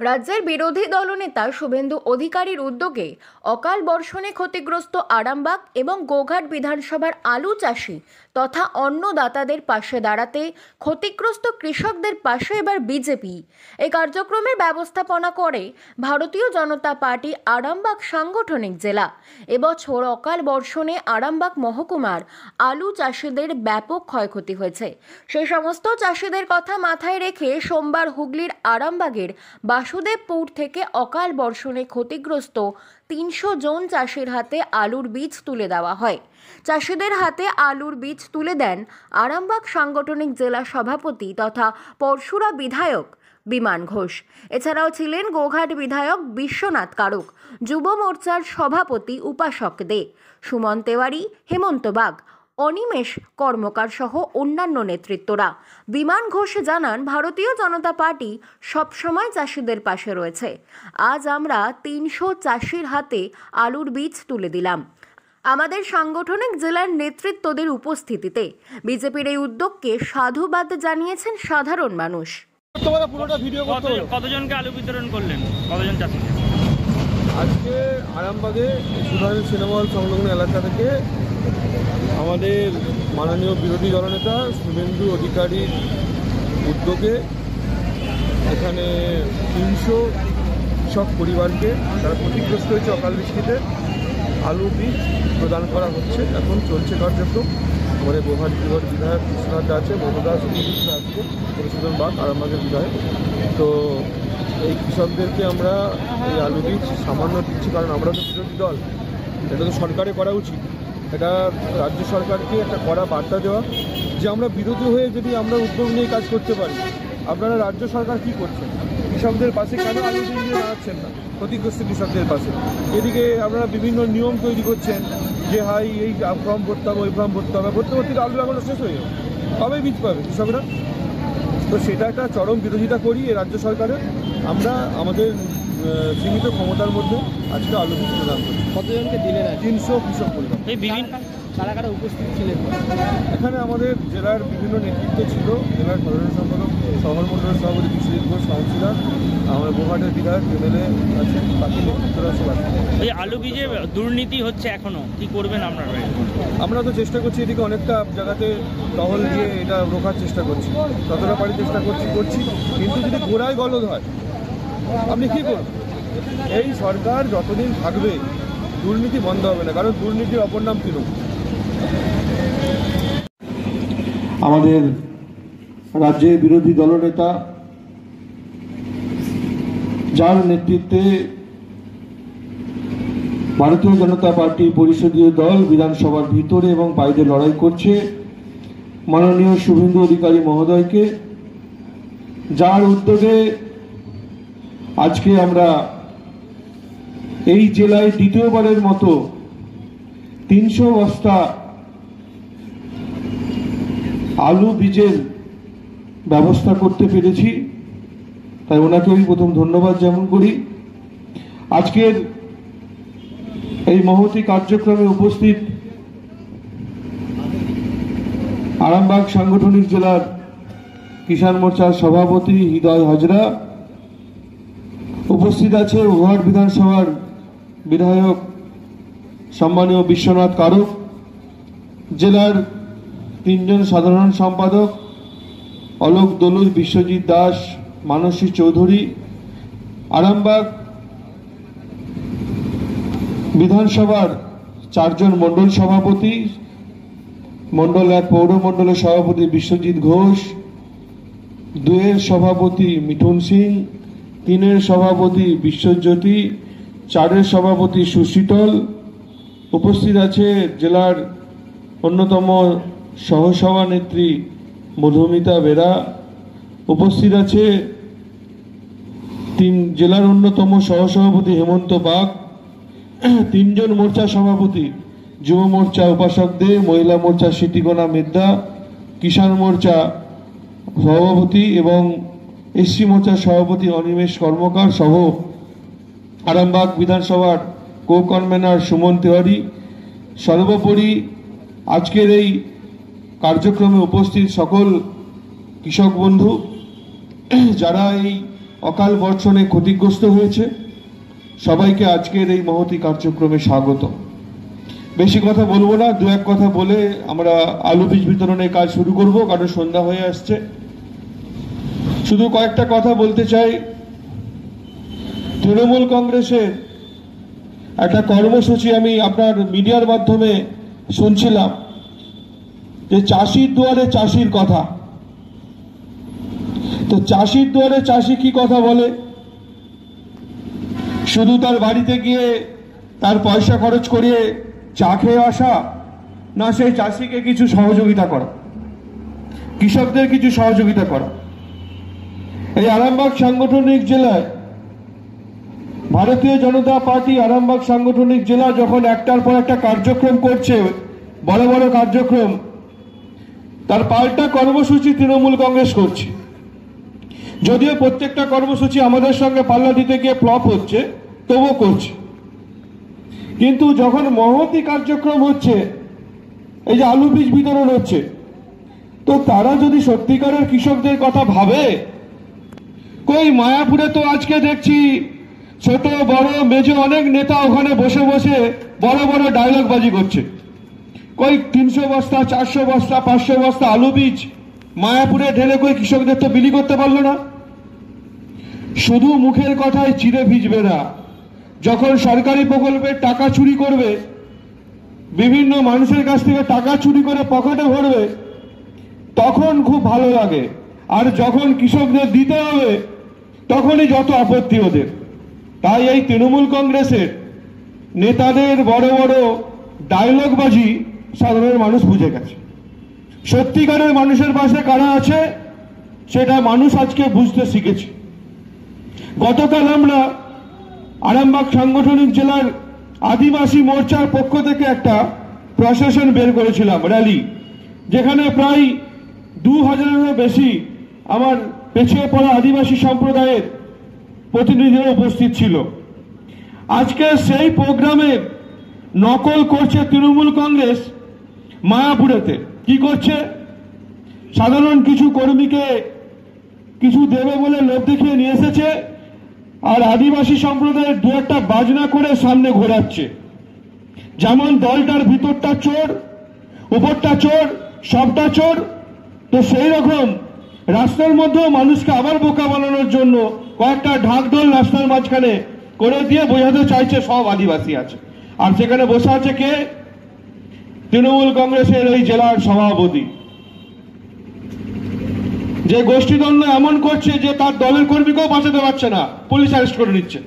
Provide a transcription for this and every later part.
রাজ্যের বিরোধী দলনেতা শুভেন্দু অধিকারীর উদ্যোগে অকাল বর্ষণে ক্ষতিগ্রস্ত আরামবাগ এবং গোঘাট বিধানসভার আলু চাষি তথা অন্নদাতাদের পাশে দাঁড়াতে ক্ষতিগ্রস্ত কৃষকদের পাশে এবার বিজেপি। এই কার্যক্রমের ব্যবস্থাপনা করে ভারতীয় জনতা পার্টি আরামবাগ সাংগঠনিক জেলা। এবছর অকাল বর্ষণে আরামবাগ মহকুমার আলু চাষিদের ব্যাপক ক্ষয়ক্ষতি হয়েছে। সেই সমস্ত চাষিদের কথা মাথায় রেখে সোমবার হুগলির আরামবাগের বাসুদেবপুর থেকে অকাল বর্ষণে ক্ষতিগ্রস্ত ৩০০ জন চাষির হাতে আলুর বীজ তুলে দেওয়া হয়। চাষিদের হাতে আলুর বীজ তুলে দেন আরামবাগ সাংগঠনিক জেলা সভাপতি তথা পরশুরা বিধায়ক বিমান ঘোষ। এছাড়াও ছিলেন গোঘাট বিধায়ক বিশ্বনাথ কারক, যুব মোর্চার সভাপতি উপাসক দে, সুমন তেওয়ারি, হেমন্ত বাগ, অনিমেষ কর্মকার সহ অন্যান্য নেতৃত্বরা। বিমান ঘোষ জানান, ভারতীয় জনতা পার্টি সবসময় চাষিদের পাশে রয়েছে। আজ আমরা ৩০০ চাষির হাতে আলুর বীজ তুলে দিলাম আমাদের সাংগঠনিক জেলার নেতৃত্বদের উপস্থিতিতে। বিজেপির এই উদ্যোগকে সাধুবাদ জানিয়েছেন সাধারণ মানুষ। কতজনকে আলু বিতরণ করলেন, কতজন চাষি? আজকে আরামবাগে সুধারণ সিনেমা হল সংলগ্ন এলাকা থেকে আমাদের মাননীয় বিরোধী দলনেতা শুভেন্দু অধিকারীর উদ্যোগে এখানে ৩০০ কৃষক পরিবারকে যারা ক্ষতিগ্রস্ত হয়েছে অকাল বৃষ্টিতে আলু বীজ প্রদান করা হচ্ছে। এখন চলছে কার্যক্রম। আমাদের গোঘাট বিধায়ক বিশ্বনাথ আছে, মমদাস আছে, মধুসূদন বাগ আরামবাগের বিধায়ক। তো এই কৃষকদেরকে আমরা এই আলু বীজ সামান্য দিচ্ছি, কারণ আমরা তো বিরোধী দল, এটা তো সরকারে করা উচিত। এটা রাজ্য সরকারকে একটা কড়া বার্তা দেওয়া যে আমরা বিরোধী হয়ে যদি আমরা উদ্যোগ নিয়ে কাজ করতে পারি, আপনারা রাজ্য সরকার কি করছেন? কৃষকদের পাশে কেন আলু বীজ নিয়ে দাঁড়াচ্ছেন না? ক্ষতিগ্রস্ত কৃষকদের পাশে এদিকে আপনারা বিভিন্ন নিয়ম তৈরি করছেন যে হাই এই ফর্ম ভরতে হবে, ওই ফর্ম ভরতে হবে, ভর্তে ভর্তি আলু লাগানো শেষ হয়ে যাবে, কবে বীজ পাবে কৃষকরা? তো সেটা একটা চরম বিরোধিতা করি এই রাজ্য সরকারের। আমরা আমাদের সীমিত ক্ষমতার মধ্যে আজকে আলু বীজ প্রদান করি। কতজনকে দিলেন? ৩০০ কৃষক পরিবার। এই বিভিন্ন কারা উপস্থিত ছিলেন? এখানে আমাদের জেলার বিভিন্ন নেতৃত্ব ছিল, জেলার সাধারণ সম্পাদক, শহর মন্ডলের সভাপতি বিশ্বজিৎ ঘোষ, কাউন্সিলর, আমাদের গোঘাটের বিধায়ক এমএলএ আছেন, বাকি নেতৃত্বরা সব আছে। এই আলু বীজে দুর্নীতি হচ্ছে এখনো, কি করবেন আপনারা? আমরা তো চেষ্টা করছি, এদিকে অনেকটা জায়গাতে টহল দিয়ে এটা রোখার চেষ্টা করছি, যতটা পারি চেষ্টা করছি। কিন্তু যদি গোড়ায় গলদ হয় আপনি কী করবেন? এই সরকার যতদিন থাকবে দুর্নীতি বন্ধ হবে না, কারণ দুর্নীতির অপর নাম তৃণমূল। আমাদের রাজ্যের বিরোধী দলনেতা, যার নেতৃত্বে ভারতীয় জনতা পার্টি পরিষদীয় দল বিধানসভার ভিতরে এবং বাইরে লড়াই করছে, মাননীয় শুভেন্দু অধিকারী মহোদয়কে, যার উদ্যোগে আজকে আমরা এই জেলায় দ্বিতীয়বারের মতো ৩০০ বস্তা আলু বীজের ব্যবস্থা করতে পেরেছি, তাই ওনাকে আমি প্রথম ধন্যবাদ জ্ঞাপন করি। আজকের এই মহতী কার্যক্রমে উপস্থিত আরামবাগ সাংগঠনিক জেলার কিষাণ মোর্চার সভাপতি হৃদয় হাজরা, উপস্থিত আছে গোঘাট বিধানসভার বিধায়ক সম্মানীয় বিশ্বনাথ কারক, জেলার ৩ জন সাধারণ সম্পাদক অলোক দলুই, বিশ্বজিৎ দাস, মানসী চৌধুরী, আরামবাগ বিধানসভার 4 জন মণ্ডল সভাপতি, মণ্ডল 1 পৌর মণ্ডলের সভাপতি বিশ্বজিৎ ঘোষ, 2 এর সভাপতি মিঠুন সিং, 3 এর সভাপতি বিশ্বজ্যোতি, 4 এর সভাপতি সুশীতল। উপস্থিত আছে জেলার অন্যতম সহসভানেত্রী মধুমিতা বেরা, উপস্থিত আছে জেলার অন্যতম সহসভাপতি হেমন্ত বাগ, 3 জন মোর্চা সভাপতি, যুব মোর্চা উপাসক দে, মহিলা মোর্চা স্মৃতিকণা মেদ্দা, কিষাণ মোর্চা সভাপতি এবং এসসি মোর্চার সভাপতি অনিমেষ কর্মকার সহ আরামবাগ বিধানসভার কো কনভেনার সুমন তেওয়ারি। সর্বোপরি আজকের এই কার্যক্রমে উপস্থিত সকল কৃষক বন্ধু, যারা এই অকাল বর্ষণে ক্ষতিগ্রস্ত হয়েছে। সবাইকে আজকের এই মহতী কার্যক্রমে স্বাগত। বেশি কথা বলবো না, দু এক কথা বলে আমরা আলু বীজ বিতরণের কাজ শুরু করব, কারণ সন্ধ্যা হয়ে আসছে। শুধু কয়েকটা কথা বলতে চাই। তৃণমূল কংগ্রেসের একটা কর্মসূচি আমি আপনার মিডিয়ার মাধ্যমে শুনছিলাম, যে চাষির দুয়ারে চাষির কথা। তো চাষির দুয়ারে চাষি কি কথা বলে? শুধু তার বাড়িতে গিয়ে তার পয়সা খরচ করিয়ে চা খেয়ে আসা, না সেই চাষিকে কিছু সহযোগিতা করা, কৃষকদের কিছু সহযোগিতা করা। এই আরামবাগ সাংগঠনিক জেলায় ভারতীয় জনতা পার্টি আরামবাগ সাংগঠনিক জেলা যখন একটার পর একটা কার্যক্রম করছে, বড় বড় কার্যক্রম, তার পাল্টা কর্মসূচি তৃণমূল কংগ্রেস করছে। যদিও প্রত্যেকটা কর্মসূচি আমাদের সঙ্গে পাল্লা দিতে গিয়ে ফ্লপ হচ্ছে, তবুও করছে। কিন্তু যখন মহতী কার্যক্রম হচ্ছে, এই যে আলু বীজ বিতরণ হচ্ছে, তো তারা যদি সত্যিকারের কৃষকদের কথা ভাবে, কই মায়াপুরে তো আজকে দেখছি ছোট বড় মেজো অনেক নেতা ওখানে বসে বসে বড় বড় ডায়লগ বাজি করছে। কই 300 বস্তা 400 বস্তা 500 বস্তা আলু বীজ মায়াপুরে ঢেলে কই কৃষকদের তো বিলি করতে পারলো না। শুধু মুখের কথায় চিড়ে ভিজবে না। যখন সরকারি প্রকল্পের টাকা চুরি করবে, বিভিন্ন মানুষের কাছ থেকে টাকা চুরি করে পকেটে ভরবে, তখন খুব ভালো লাগে। আর যখন কৃষকদের দিতে হবে, তখনই যত আপত্তি ওদের। তাই এই তৃণমূল কংগ্রেসের নেতাদের বড় বড় ডায়লগবাজি সাধারণ মানুষ বুঝে গেছে। সত্যিকারের মানুষের পাশে কারা আছে সেটা মানুষ আজকে বুঝতে শিখেছে। গতকাল আমরা আরামবাগ সাংগঠনিক জেলার আদিবাসী মোর্চার পক্ষ থেকে একটা প্রশাসন বের করেছিলাম, র্যালি, যেখানে প্রায় 2000-এরও বেশি আমার পেছিয়ে পড়া আদিবাসী সম্প্রদায়ের প্রতিনিধিরা উপস্থিত ছিল। আজকে সেই প্রোগ্রামের নকল করছে তৃণমূল কংগ্রেস মায়াপুরেতে। কি করছে? সাধারণ কিছু কর্মীকে কিছু দেবে বলে লোভ দেখিয়ে নিয়ে এসেছে, আর আদিবাসী সম্প্রদায়ের দু একটা বাজনা করে সামনে ঘোরাচ্ছে। যেমন দলটার ভিতরটা চোর, উপরটা চোর, সবটা চোর। তো সেই রকম রাস্তার মধ্যেও মানুষকে আবার বোকা বানানোর জন্য কয়েকটা ঢাকঢোল রাস্তার মাঝখানে করে দিয়ে বোঝাতে চাইছে সব আদিবাসী আছে। আর সেখানে বসে আছে কে? তৃণমূল কংগ্রেসের এই জেলার সভাপতি, যে গোষ্ঠীদ্বন্দ্ব এমন করছে যে তার দলের কর্মীকেও বাঁচাতে পারছে না, পুলিশ অ্যারেস্ট করে নিচ্ছে।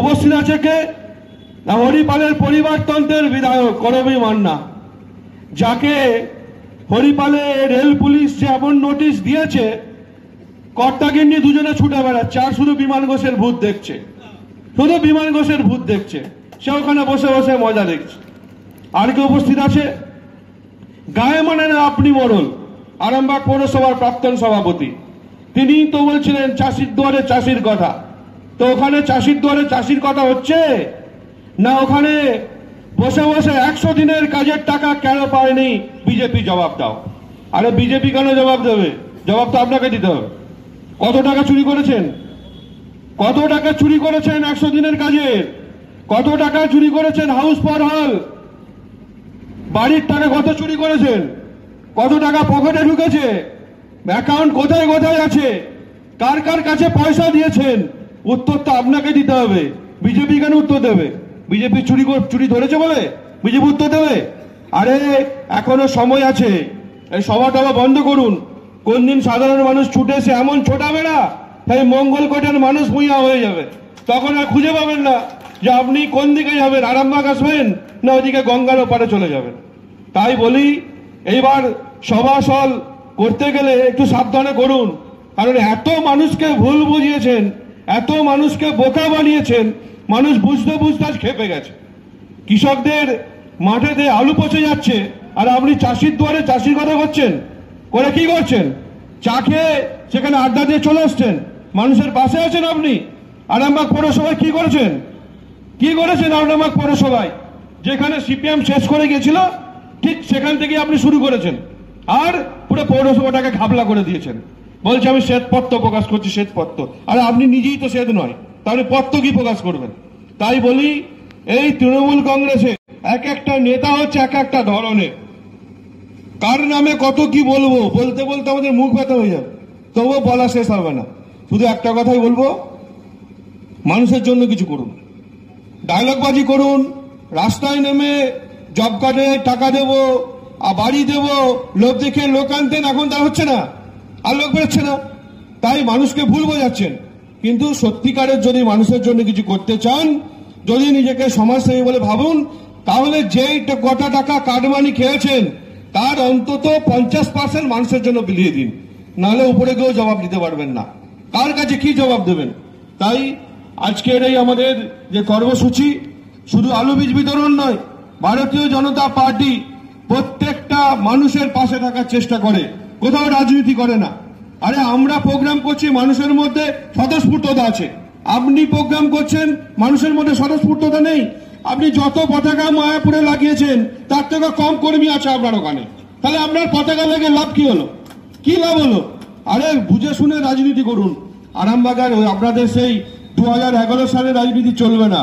উপস্থিত আছে কে? না, হরিপালের পরিবারতন্ত্রের বিধায়ক করবী মান্না, যাকে হরিপালে রেল পুলিশ যে এমন নোটিশ দিয়েছে, কর্তাগিন্নি দুজনে ছুটে বেড়াচ্ছে, আর শুধু বিমান ঘোষের ভূত দেখছে, শুধু বিমান ঘোষের ভূত দেখছে। সে ওখানে বসে বসে মজা দেখছে। আর কে উপস্থিত আছে? গায়ে মানে না আপনি মরল, আরামবাগ পৌরসভার প্রাক্তন সভাপতি। তিনি তো বলছিলেন চাষির দুয়ারে চাষির কথা। তো ওখানে চাষির দুয়ারে চাষির কথা হচ্ছে না? ওখানে বসে বসে 100 দিনের কাজের টাকা কেন পায়নি বিজেপি? জবাব দাও। আরে বিজেপি কেন জবাব দেবে? জবাব তো আপনাকে দিতে হবে। কত টাকা চুরি করেছেন? কত টাকা চুরি করেছেন 100 দিনের কাজের? কত টাকা চুরি করেছেন হাউস ফর হল? বাড়ির টাকা কত চুরি করেছেন? কত টাকা পকেটে ঢুকেছে? অ্যাকাউন্ট কোথায় কোথায় আছে? কার কার কাছে পয়সা দিয়েছেন? উত্তর তো আপনাকে দিতে হবে। বিজেপি কেন উত্তর দেবে? বিজেপি চুরি ধরেছে বলে বিজেপি উত্তর দেবে? আরে এখনো সময় আছে, এই সভা টভা বন্ধ করুন। কোন দিন সাধারণ মানুষ ছুটে এসে এমন ছোটাবে না, তাই মঙ্গলকোটের মানুষ মুইয়া হয়ে যাবে। তখন আর খুঁজে পাবেন না যে আপনি কোন দিকে যাবেন, আরামবাগ আসবেন না ওদিকে গঙ্গার ওপারে চলে যাবেন। তাই বলি, এইবার সভাসল করতে গেলে একটু সাবধানে করুন, কারণ এত মানুষকে ভুল বুঝিয়েছেন, এত মানুষকে বোকা বানিয়েছেন, মানুষ বুঝতে বুঝতে আজ খেপে গেছে। কৃষকদের মাঠেতে আলু পচে যাচ্ছে, আর আপনি চাষির দুয়ারে চাষির কথা করছেন। করে কি করছেন? চা খেয়ে সেখানে আড্ডা দিয়ে চলে আসছেন। মানুষের পাশে আছেন আপনি? আরামবাগ পৌরসভায় কি করেছেন? কি করেছেন আরামবাগ পৌরসভায়? যেখানে সিপিএম শেষ করে গেছিল, ঠিক সেখান থেকে আপনি শুরু করেছেন, আর পুরো পৌরসভাটাকে ঘাবলা করে দিয়েছেন। বলছে আমি শ্বেতপত্র প্রকাশ করছি, শ্বেতপত্র। আরে আপনি নিজেই তো শ্বেত নয়, তাহলে পত্র কি প্রকাশ করবেন? তাই বলি, এই তৃণমূল কংগ্রেসে এক একটা নেতা হচ্ছে এক একটা ধরনের। কার নামে কত কি বলবো, বলতে বলতে আমাদের মুখ ব্যথা হয়ে যাবে, তবুও বলা শেষ হবে না। শুধু একটা কথাই বলবো, মানুষের জন্য কিছু করুন, ডায়লগবাজি করুন, রাস্তায় নেমে জব কার্ডে টাকা দেবো আর বাড়ি দেবো, লোক দেখে লোক আনতেন, এখন তা হচ্ছে না, আর লোক বেরোচ্ছে না। তাই মানুষকে ভুল বোঝাচ্ছেন। কিন্তু সত্যিকারের যদি মানুষের জন্য কিছু করতে চান, যদি নিজেকে সমাজসেবী বলে ভাবুন, তাহলে যেই কটা টাকা কাটমানি খেয়েছেন তার অন্তত 50% মানুষের জন্য বিলিয়ে দিন, নাহলে উপরে কেউ জবাব দিতে পারবেন না। কার কাছে কি জবাব দেবেন? তাই আজকের এই আমাদের যে কর্মসূচি, শুধু আলু বীজ বিতরণ নয়, ভারতীয় জনতা পার্টি প্রত্যেকটা মানুষের পাশে থাকার চেষ্টা করে, কোথাও রাজনীতি করে না। আরে আমরা প্রোগ্রাম করছি, মানুষের মধ্যে স্বতঃস্ফূর্ততা আছে। আপনি প্রোগ্রাম করছেন, মানুষের মধ্যে স্বতঃস্ফূর্ততা নেই। আপনি যত পতাকা মায়াপুরে লাগিয়েছেন তার থেকে কম কর্মী আছে আপনার ওখানে, তাহলে আপনার পতাকা লেগে লাভ কি হলো? কি লাভ হলো? আরে বুঝে শুনে রাজনীতি করুন। আরামবাগার আপনাদের সেই 2011 সালে রাজনীতি চলবে না,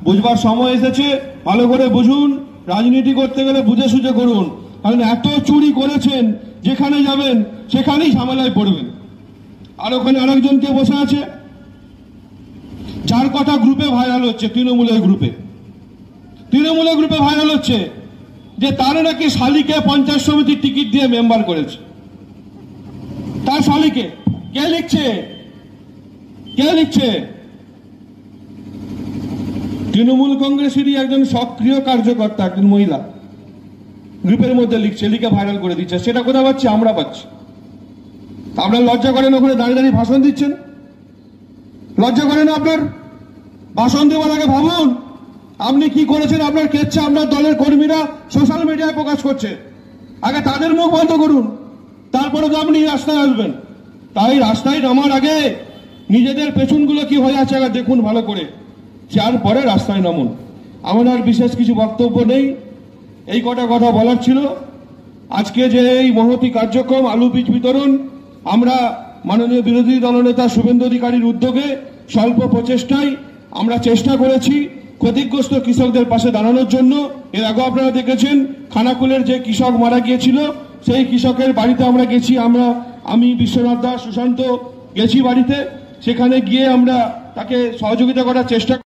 বুঝবার সময় এসেছে, ভালো করে বুঝুন। রাজনীতি করতে গেলে বুঝে সুঝে করুন, কারণ এত চুরি করেছেন, যেখানে যাবেন সেখানেই ঝামেলায় পড়বেন। আর ওখানে আরেকজন কে বসে আছে, যার কথা গ্রুপে ভাইরাল হচ্ছে, তৃণমূলের গ্রুপে ভাইরাল হচ্ছে যে তার নাকি শালিকে পঞ্চায়েত সমিতির টিকিট দিয়ে মেম্বার করেছে। তার শালিকে কে লিখছে? তৃণমূল কংগ্রেসেরই একজন সক্রিয় কার্যকর্তা, একজন মহিলা গ্রুপের মধ্যে লিখছে, লিখে ভাইরাল করে দিচ্ছে। সেটা কোথায় পাচ্ছি? আমরা পাচ্ছি। আপনার লজ্জা করেন? ওখানে দাঁড়িয়ে দাঁড়িয়ে ভাষণ দিচ্ছেন, লজ্জা করেন আপনার? ভাষণ দেওয়ার আগে ভাবুন আপনি কি করেছেন। আপনার কেচ্ছা আপনার দলের কর্মীরা সোশ্যাল মিডিয়ায় প্রকাশ করছে, আগে তাদের মুখ বন্ধ করুন, তারপরে তো আপনি রাস্তায় আসবেন। তাই রাস্তায় নামার আগে নিজেদের পেছনগুলো কি হয়ে আছে আগে দেখুন ভালো করে, তারপরে রাস্তায় নামুন। আমার আর বিশেষ কিছু বক্তব্য নেই, এই কটা কথা বলার ছিল। আজকে যে এই মহতি কার্যক্রম আলু বীজ বিতরণ, আমরা মাননীয় বিরোধী দলনেতা শুভেন্দু অধিকারীর উদ্যোগে স্বল্প প্রচেষ্টায় আমরা চেষ্টা করেছি ক্ষতিগ্রস্ত কৃষকদের পাশে দাঁড়ানোর জন্য। এর আগে আপনারা দেখেছেন খানাকুলের যে কৃষক মারা গিয়েছিল, সেই কৃষকের বাড়িতে আমরা গেছি, আমি বিশ্বনাথ দাস, সুশান্ত গেছি বাড়িতে। সেখানে গিয়ে আমরা তাকে সহযোগিতা করার চেষ্টা